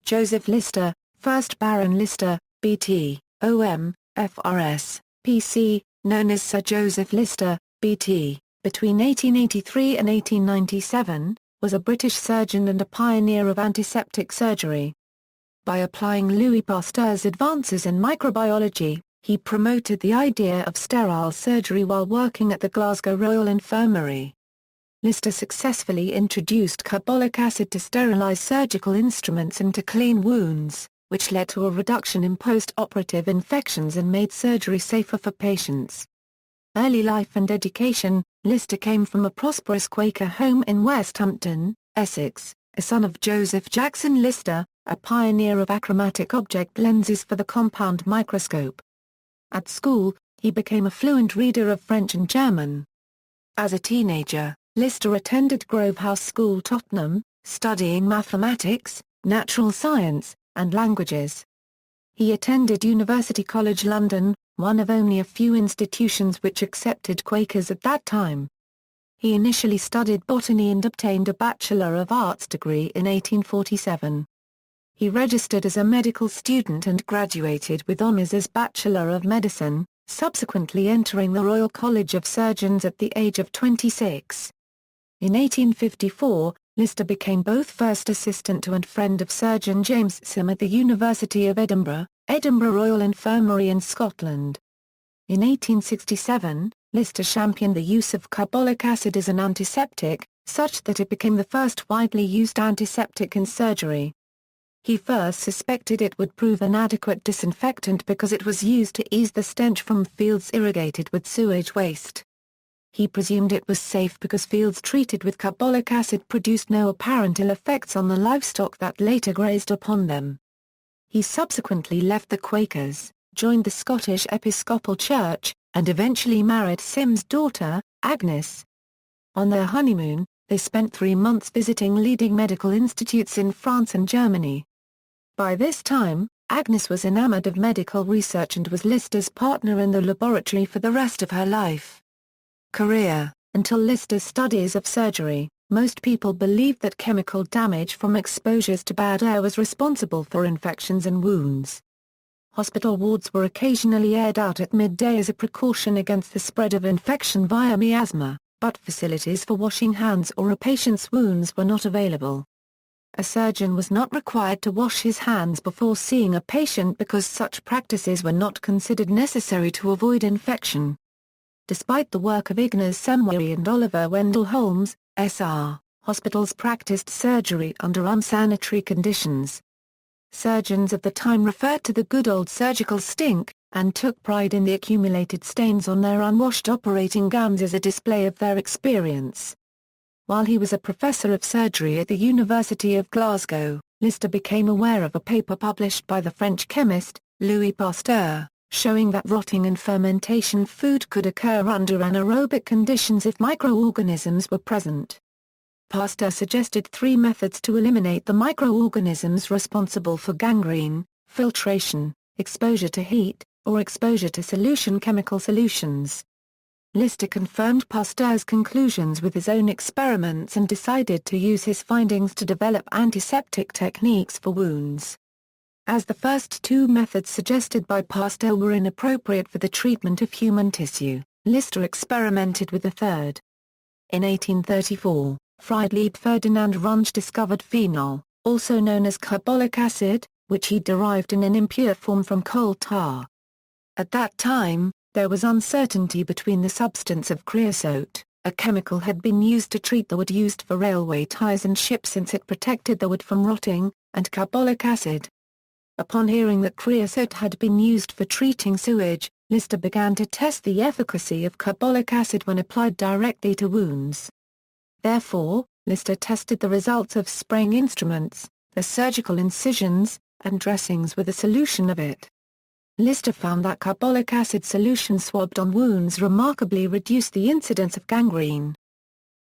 Joseph Lister, 1st Baron Lister, BT, OM, FRS, PC, known as Sir Joseph Lister, BT, between 1883 and 1897, was a British surgeon and a pioneer of antiseptic surgery. By applying Louis Pasteur's advances in microbiology, he promoted the idea of sterile surgery while working at the Glasgow Royal Infirmary. Lister successfully introduced carbolic acid to sterilise surgical instruments and to clean wounds, which led to a reduction in post-operative infections and made surgery safer for patients. Early life and education. Lister came from a prosperous Quaker home in Westhampton, Essex, a son of Joseph Jackson Lister, a pioneer of achromatic object lenses for the compound microscope. At school, he became a fluent reader of French and German. As a teenager, Lister attended Grove House School, Tottenham, studying mathematics, natural science, and languages. He attended University College London, one of only a few institutions which accepted Quakers at that time. He initially studied botany and obtained a Bachelor of Arts degree in 1847. He registered as a medical student and graduated with honours as Bachelor of Medicine, subsequently entering the Royal College of Surgeons at the age of 26. In 1854, Lister became both first assistant to and friend of surgeon James Sim at the University of Edinburgh, Edinburgh Royal Infirmary in Scotland. In 1867, Lister championed the use of carbolic acid as an antiseptic, such that it became the first widely used antiseptic in surgery. He first suspected it would prove an adequate disinfectant because it was used to ease the stench from fields irrigated with sewage waste. He presumed it was safe because fields treated with carbolic acid produced no apparent ill effects on the livestock that later grazed upon them. He subsequently left the Quakers, joined the Scottish Episcopal Church, and eventually married Sim's daughter, Agnes. On their honeymoon, they spent 3 months visiting leading medical institutes in France and Germany. By this time, Agnes was enamored of medical research and was Lister's partner in the laboratory for the rest of her life. Career. Until Lister's studies of surgery, most people believed that chemical damage from exposures to bad air was responsible for infections and wounds. Hospital wards were occasionally aired out at midday as a precaution against the spread of infection via miasma, but facilities for washing hands or a patient's wounds were not available. A surgeon was not required to wash his hands before seeing a patient because such practices were not considered necessary to avoid infection. Despite the work of Ignaz Semwary and Oliver Wendell Holmes, S.R., hospitals practiced surgery under unsanitary conditions. Surgeons of the time referred to the good old surgical stink, and took pride in the accumulated stains on their unwashed operating gowns as a display of their experience. While he was a professor of surgery at the University of Glasgow, Lister became aware of a paper published by the French chemist, Louis Pasteur, showing that rotting and fermentation food could occur under anaerobic conditions if microorganisms were present. Pasteur suggested 3 methods to eliminate the microorganisms responsible for gangrene: filtration, exposure to heat, or exposure to solution chemical solutions. Lister confirmed Pasteur's conclusions with his own experiments and decided to use his findings to develop antiseptic techniques for wounds. As the first 2 methods suggested by Pasteur were inappropriate for the treatment of human tissue, Lister experimented with the third. In 1834, Friedlieb Ferdinand Runge discovered phenol, also known as carbolic acid, which he derived in an impure form from coal tar. At that time, there was uncertainty between the substance of creosote, a chemical had been used to treat the wood used for railway ties and ships since it protected the wood from rotting, and carbolic acid. Upon hearing that creosote had been used for treating sewage, Lister began to test the efficacy of carbolic acid when applied directly to wounds. Therefore, Lister tested the results of spraying instruments, the surgical incisions, and dressings with a solution of it. Lister found that carbolic acid solution swabbed on wounds remarkably reduced the incidence of gangrene.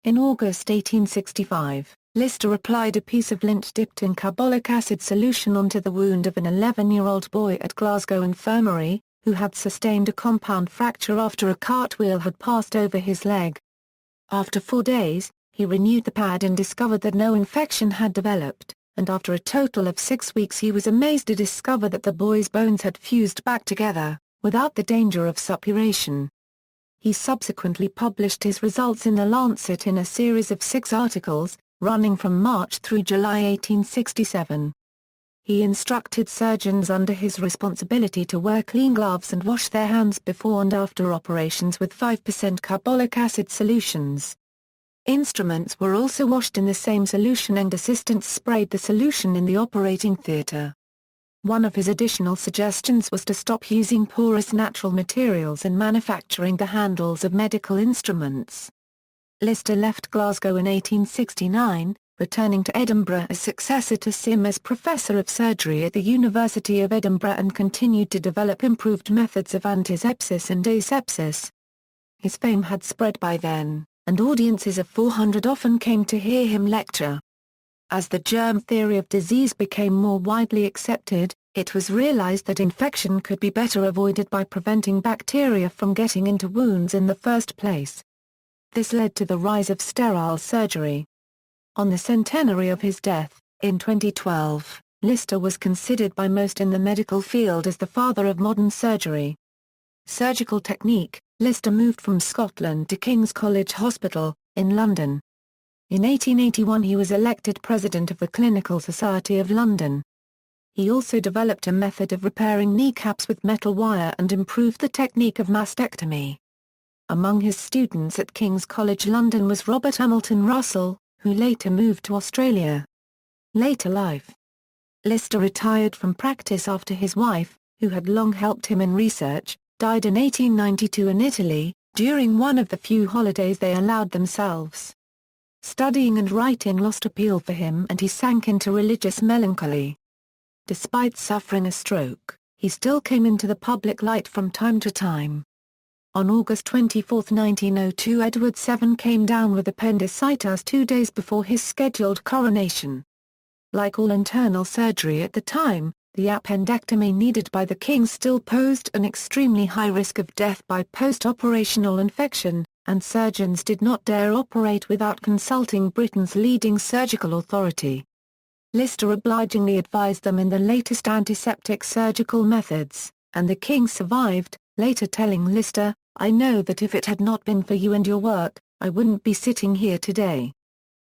In August 1865, Lister applied a piece of lint dipped in carbolic acid solution onto the wound of an 11-year-old boy at Glasgow Infirmary, who had sustained a compound fracture after a cartwheel had passed over his leg. After 4 days, he renewed the pad and discovered that no infection had developed, and after a total of 6 weeks he was amazed to discover that the boy's bones had fused back together, without the danger of suppuration. He subsequently published his results in The Lancet in a series of 6 articles, running from March through July 1867. He instructed surgeons under his responsibility to wear clean gloves and wash their hands before and after operations with 5% carbolic acid solutions. Instruments were also washed in the same solution and assistants sprayed the solution in the operating theatre. One of his additional suggestions was to stop using porous natural materials in manufacturing the handles of medical instruments. Lister left Glasgow in 1869, returning to Edinburgh as successor to Sim as Professor of Surgery at the University of Edinburgh and continued to develop improved methods of antisepsis and asepsis. His fame had spread by then, and audiences of 400 often came to hear him lecture. As the germ theory of disease became more widely accepted, it was realized that infection could be better avoided by preventing bacteria from getting into wounds in the first place. This led to the rise of sterile surgery. On the centenary of his death, in 2012, Lister was considered by most in the medical field as the father of modern surgery. Surgical technique: Lister moved from Scotland to King's College Hospital, in London. In 1881 he was elected president of the Clinical Society of London. He also developed a method of repairing kneecaps with metal wire and improved the technique of mastectomy. Among his students at King's College London was Robert Hamilton Russell, who later moved to Australia. Later life: Lister retired from practice after his wife, who had long helped him in research, died in 1892 in Italy, during one of the few holidays they allowed themselves. Studying and writing lost appeal for him and he sank into religious melancholy. Despite suffering a stroke, he still came into the public light from time to time. On August 24, 1902, Edward VII came down with appendicitis 2 days before his scheduled coronation. Like all internal surgery at the time, the appendectomy needed by the king still posed an extremely high risk of death by post-operational infection, and surgeons did not dare operate without consulting Britain's leading surgical authority. Lister obligingly advised them in the latest antiseptic surgical methods, and the king survived, later telling Lister, "I know that if it had not been for you and your work, I wouldn't be sitting here today."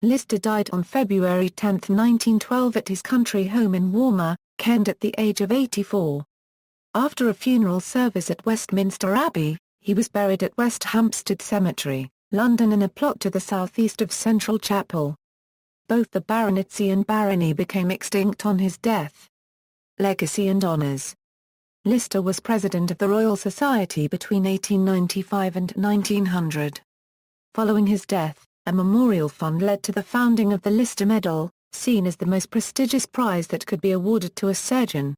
Lister died on February 10, 1912 at his country home in Walmer, Kent at the age of 84. After a funeral service at Westminster Abbey, he was buried at West Hampstead Cemetery, London in a plot to the southeast of Central Chapel. Both the baronetcy and barony became extinct on his death. Legacy and honours: Lister was president of the Royal Society between 1895 and 1900. Following his death, a memorial fund led to the founding of the Lister Medal, seen as the most prestigious prize that could be awarded to a surgeon.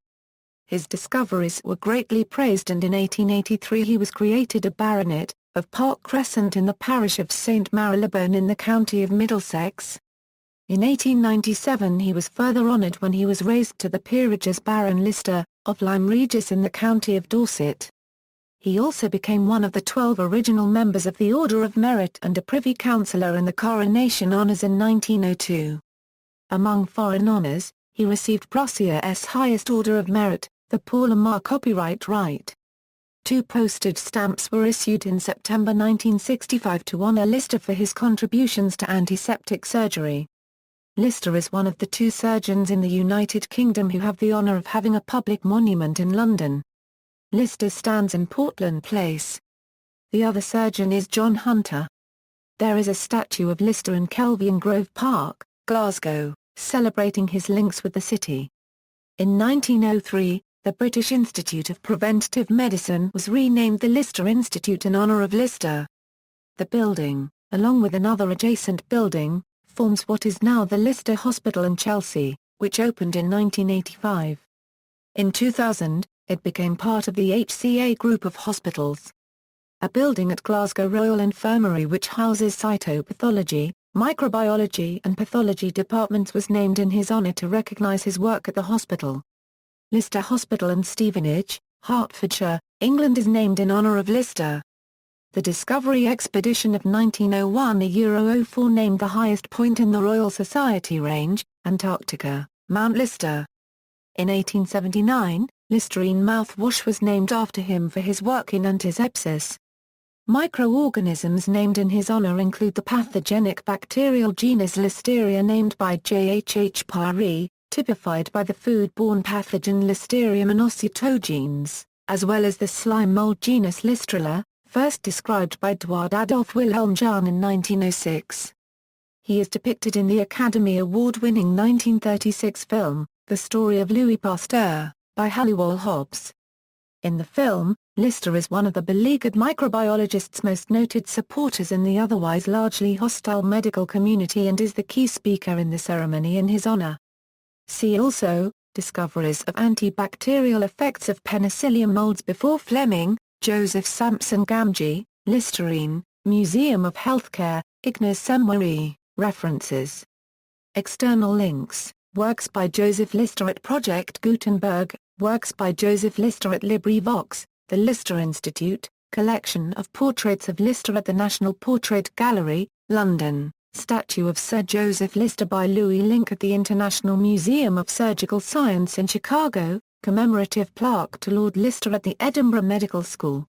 His discoveries were greatly praised and in 1883 he was created a baronet, of Park Crescent in the parish of St Marylebone in the county of Middlesex. In 1897 he was further honoured when he was raised to the peerage as Baron Lister, of Lyme Regis in the county of Dorset. He also became one of the 12 original members of the Order of Merit and a Privy Councillor in the Coronation Honours in 1902. Among foreign honours, he received Prussia's highest Order of Merit, the Paul Amer Copyright Right. 2 postage stamps were issued in September 1965 to honour Lister for his contributions to antiseptic surgery. Lister is one of the 2 surgeons in the United Kingdom who have the honour of having a public monument in London. Lister stands in Portland Place. The other surgeon is John Hunter. There is a statue of Lister in Kelvin Grove Park, Glasgow, celebrating his links with the city. In 1903, the British Institute of Preventive Medicine was renamed the Lister Institute in honour of Lister. The building, along with another adjacent building, forms what is now the Lister Hospital in Chelsea, which opened in 1985. In 2000, it became part of the HCA group of hospitals. A building at Glasgow Royal Infirmary which houses cytopathology, microbiology and pathology departments was named in his honour to recognise his work at the hospital. Lister Hospital in Stevenage, Hertfordshire, England is named in honour of Lister. The Discovery Expedition of 1901-04 named the highest point in the Royal Society Range, Antarctica, Mount Lister. In 1879, Listerine mouthwash was named after him for his work in antisepsis. Microorganisms named in his honor include the pathogenic bacterial genus Listeria named by J. H. Parry, typified by the food-borne pathogen Listeria monocytogenes, as well as the slime mold genus Listrella, first described by Eduard Adolf Wilhelm Jahn in 1906. He is depicted in the Academy Award-winning 1936 film, The Story of Louis Pasteur, by Halliwell Hobbs. In the film, Lister is one of the beleaguered microbiologist's most noted supporters in the otherwise largely hostile medical community and is the key speaker in the ceremony in his honor. See also, Discoveries of antibacterial effects of penicillium molds before Fleming, Joseph Sampson Gamgee, Listerine, Museum of Healthcare, Ignace Semwari. References. External links, works by Joseph Lister at Project Gutenberg, works by Joseph Lister at LibriVox, the Lister Institute, collection of portraits of Lister at the National Portrait Gallery, London, statue of Sir Joseph Lister by Louis Link at the International Museum of Surgical Science in Chicago, commemorative plaque to Lord Lister at the Edinburgh Medical School.